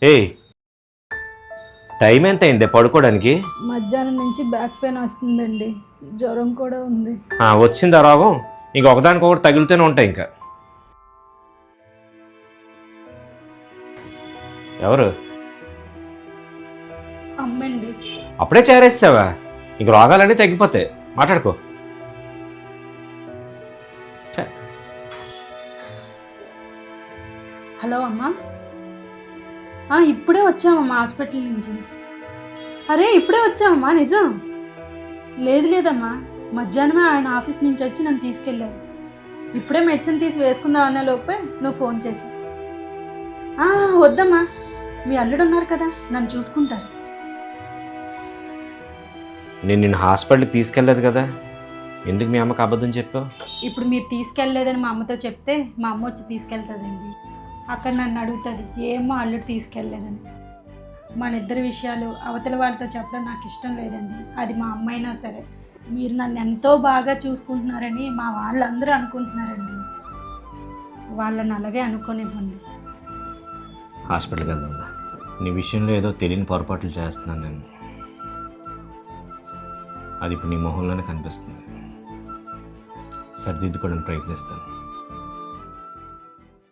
ఏయ్, టైం ఎంత అయింది పడుకోవడానికి? మధ్యాహ్నం నుంచి బ్యాక్ పెయిన్ వస్తుందండి, జ్వరం కూడా ఉంది. వచ్చిందా రోగం? ఇంక ఒకదానికొకటి తగులుతూనే ఉంటాయి ఇంకా. ఎవరు? అమ్మండి. అప్పుడే చేరేస్తావా? ఇంక రోగాలన్నీ తగ్గిపోతాయి, మాట్లాడుకో. హలో అమ్మా. ఇప్పుడే వచ్చామమ్మా హాస్పిటల్ నుంచి. అరే ఇప్పుడే వచ్చామమ్మా, నిజం. లేదమ్మా, మధ్యాహ్నమే ఆయన ఆఫీస్ నుంచి వచ్చి నన్ను తీసుకెళ్ళారు. ఇప్పుడే మెడిసిన్ తీసి వేసుకుందాం అన్న లోపే నువ్వు ఫోన్ చేసి. వద్దమ్మా, మీ అల్లుడు ఉన్నారు కదా, నన్ను చూసుకుంటారు. నేను నిన్ను హాస్పిటల్కి తీసుకెళ్ళలేదు కదా, ఎందుకు మీ అమ్మకి అబద్ధం చెప్పావు? ఇప్పుడు మీరు తీసుకెళ్ళలేదని మా అమ్మతో చెప్తే మా అమ్మ వచ్చి తీసుకెళ్తుందండి. అక్కడ నన్ను అడుగుతుంది, ఏమో అల్లుడు తీసుకెళ్ళలేదని. మన ఇద్దరి విషయాలు అవతల వాళ్ళతో చెప్పడం నాకు ఇష్టం లేదండి. అది మా అమ్మ అయినా సరే. మీరు నన్ను ఎంతో బాగా చూసుకుంటున్నారని మా వాళ్ళందరూ అనుకుంటున్నారండి. వాళ్ళని అలాగే అనుకోనివ్వండి. హాస్పిటల్కి వెళ్దా? నీ విషయంలో ఏదో తెలియని పొరపాట్లు చేస్తున్నాను నేను. అది ఇప్పుడు నీ మొహంలోనే కనిపిస్తుంది. సరిదిద్దుకోవడానికి ప్రయత్నిస్తాను.